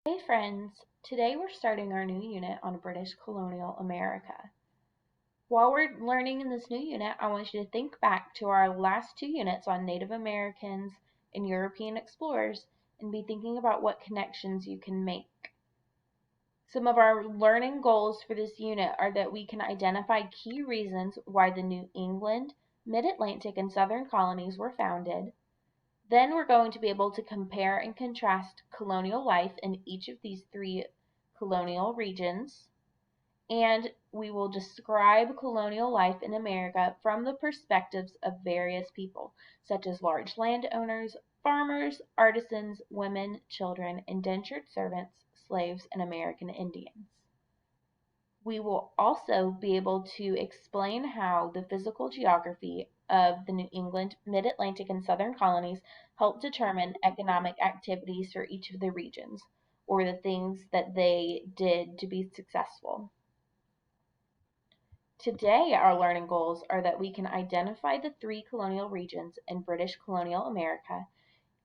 Hey friends, today we're starting our new unit on British colonial America. While we're learning in this new unit, I want you to think back to our last two units on Native Americans and European explorers and be thinking about what connections you can make. Some of our learning goals for this unit are that we can identify key reasons why the New England, Mid-Atlantic, and Southern colonies were founded. Then we're going to be able to compare and contrast colonial life in each of these three colonial regions, and we will describe colonial life in America from the perspectives of various people, such as large landowners, farmers, artisans, women, children, indentured servants, slaves, and American Indians. We will also be able to explain how the physical geography of the New England, Mid-Atlantic, and Southern colonies helped determine economic activities for each of the regions, or the things that they did to be successful. Today, our learning goals are that we can identify the three colonial regions in British colonial America,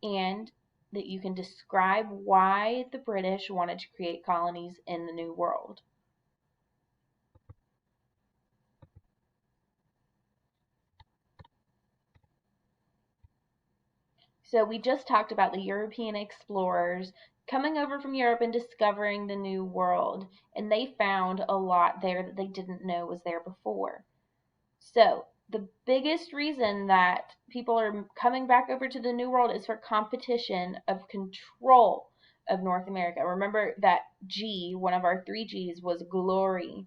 and that you can describe why the British wanted to create colonies in the New World. So we just talked about the European explorers coming over from Europe and discovering the New World, and they found a lot there that they didn't know was there before. So the biggest reason that people are coming back over to the New World is for competition of control of North America. Remember that G, one of our three G's, was glory.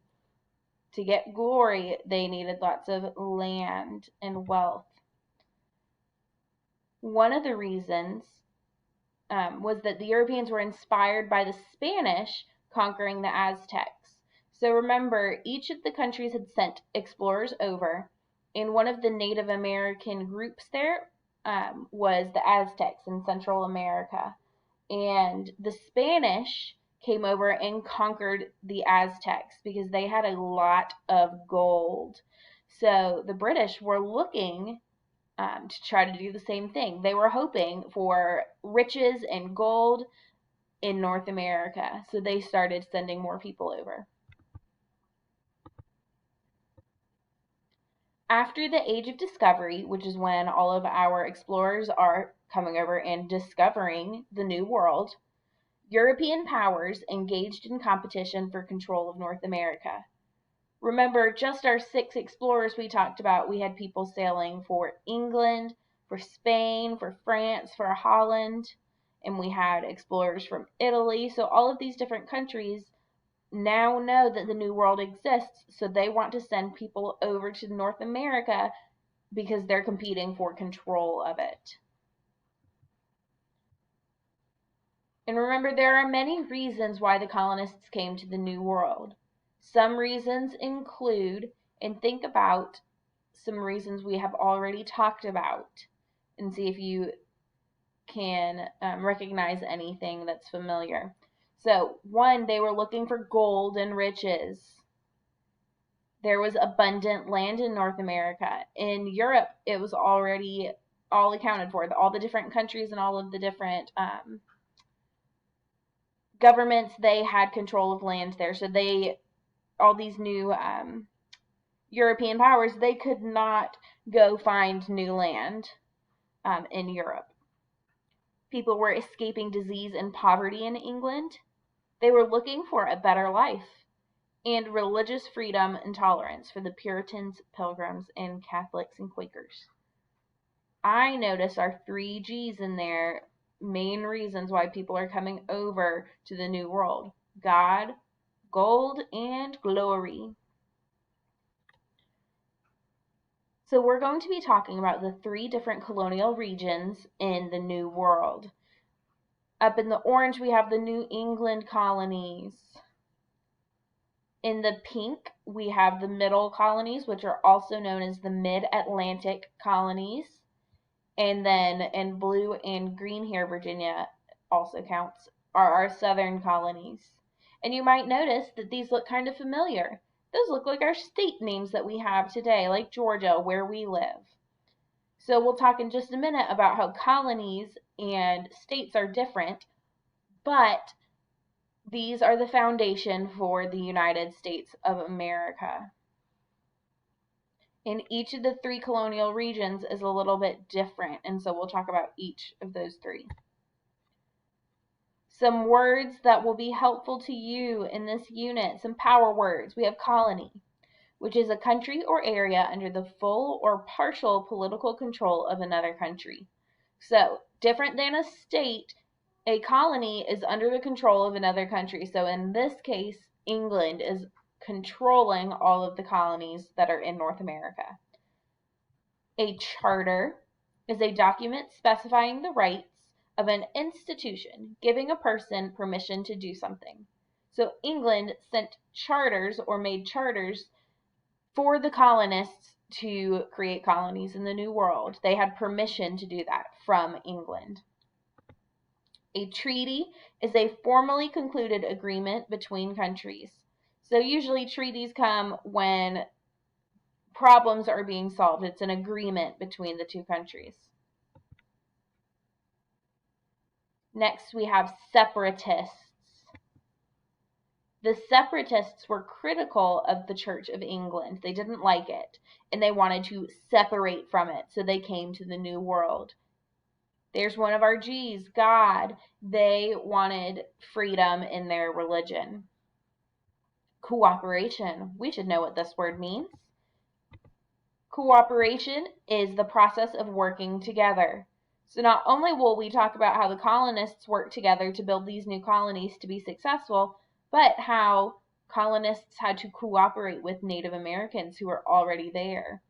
To get glory, they needed lots of land and wealth. One of the reasons was that the Europeans were inspired by the Spanish conquering the Aztecs. So remember, each of the countries had sent explorers over, and one of the Native American groups there was the Aztecs in Central America. And the Spanish came over and conquered the Aztecs because they had a lot of gold. So the British were looking to try to do the same thing. They were hoping for riches and gold in North America, so they started sending more people over. After the Age of Discovery, which is when all of our explorers are coming over and discovering the New World, European powers engaged in competition for control of North America. Remember, just our 6 explorers we talked about, we had people sailing for England, for Spain, for France, for Holland, and we had explorers from Italy. So all of these different countries now know that the New World exists, so they want to send people over to North America because they're competing for control of it. And remember, there are many reasons why the colonists came to the New World. Some reasons include, and think about some reasons we have already talked about, and see if you can recognize anything that's familiar. So, one, they were looking for gold and riches. There was abundant land in North America. In Europe, it was already all accounted for. All the different countries and all of the different governments, they had control of land there. So all these new European powers, they could not go find new land in Europe. People were escaping disease and poverty in England. They were looking for a better life and religious freedom and tolerance for the Puritans, Pilgrims, and Catholics and Quakers. I notice our 3 G's in there, main reasons why people are coming over to the New World: God, gold, and glory. So we're going to be talking about the 3 different colonial regions in the New World. Up in the orange, we have the New England colonies. In the pink, we have the middle colonies, which are also known as the Mid-Atlantic colonies. And then in blue and green here, Virginia also counts, are our southern colonies. And you might notice that these look kind of familiar. Those look like our state names that we have today, like Georgia, where we live. So we'll talk in just a minute about how colonies and states are different, but These are the foundation for the United States of America. And each of the three colonial regions is a little bit different, and so we'll talk about each of those three. Some words that will be helpful to you in this unit, some power words. We have colony, which is a country or area under the full or partial political control of another country. So, different than a state, a colony is under the control of another country. So, in this case, England is controlling all of the colonies that are in North America. A charter is a document specifying the rights of an institution, giving a person permission to do something. So England sent charters or made charters for the colonists to create colonies in the New World. They had permission to do that from England. A treaty is a formally concluded agreement between countries. So usually treaties come when problems are being solved. It's an agreement between the two countries. Next, we have separatists. The separatists were critical of the Church of England. They didn't like it, and they wanted to separate from it, so they came to the New World. There's one of our G's, God. They wanted freedom in their religion. Cooperation. We should know what this word means. Cooperation is the process of working together. So not only will we talk about how the colonists worked together to build these new colonies to be successful, but how colonists had to cooperate with Native Americans who were already there.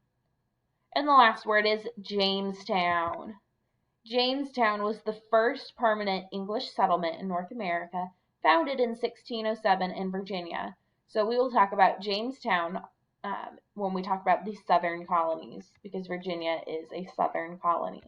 And the last word is Jamestown. Jamestown was the first permanent English settlement in North America, founded in 1607 in Virginia. So we will talk about Jamestown when we talk about the southern colonies, because Virginia is a southern colony.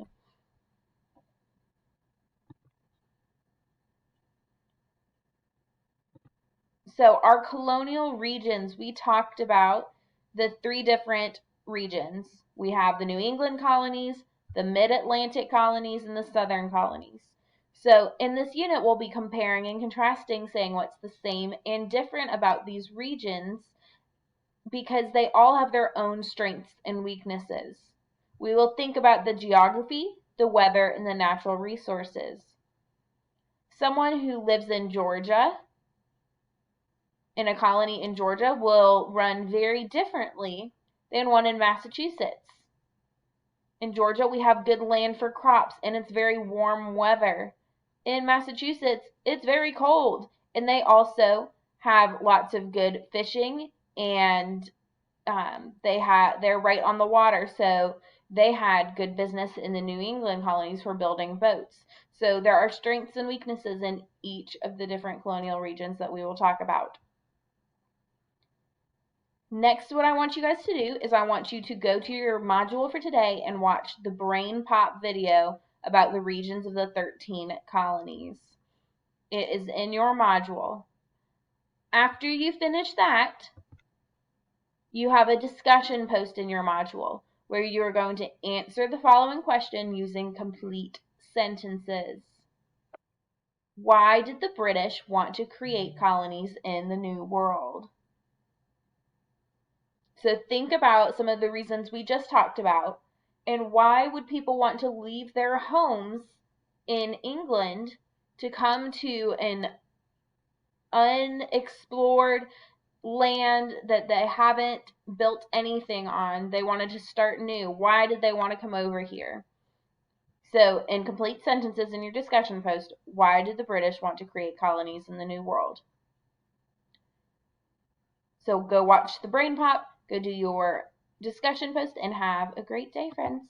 So our colonial regions, we talked about the three different regions. We have the New England colonies, the Mid-Atlantic colonies, and the Southern colonies. So in this unit, we'll be comparing and contrasting, saying what's the same and different about these regions, because they all have their own strengths and weaknesses. We will think about the geography, the weather, and the natural resources. Someone who lives in Georgia, in a colony in Georgia, will run very differently than one in Massachusetts. In Georgia, we have good land for crops, and it's very warm weather. In Massachusetts, it's very cold, and they also have lots of good fishing, and they're right on the water, so they had good business in the New England colonies for building boats. So there are strengths and weaknesses in each of the different colonial regions that we will talk about. Next, what I want you guys to do is I want you to go to your module for today and watch the Brain Pop video about the regions of the 13 colonies. It is in your module. After you finish that, you have a discussion post in your module where you are going to answer the following question using complete sentences. Why did the British want to create colonies in the New World? So think about some of the reasons we just talked about, and why would people want to leave their homes in England to come to an unexplored land that they haven't built anything on? They wanted to start new. Why did they want to come over here? So in complete sentences in your discussion post, why did the British want to create colonies in the New World? So go watch the Brain Pop, go do your discussion post, and have a great day, friends.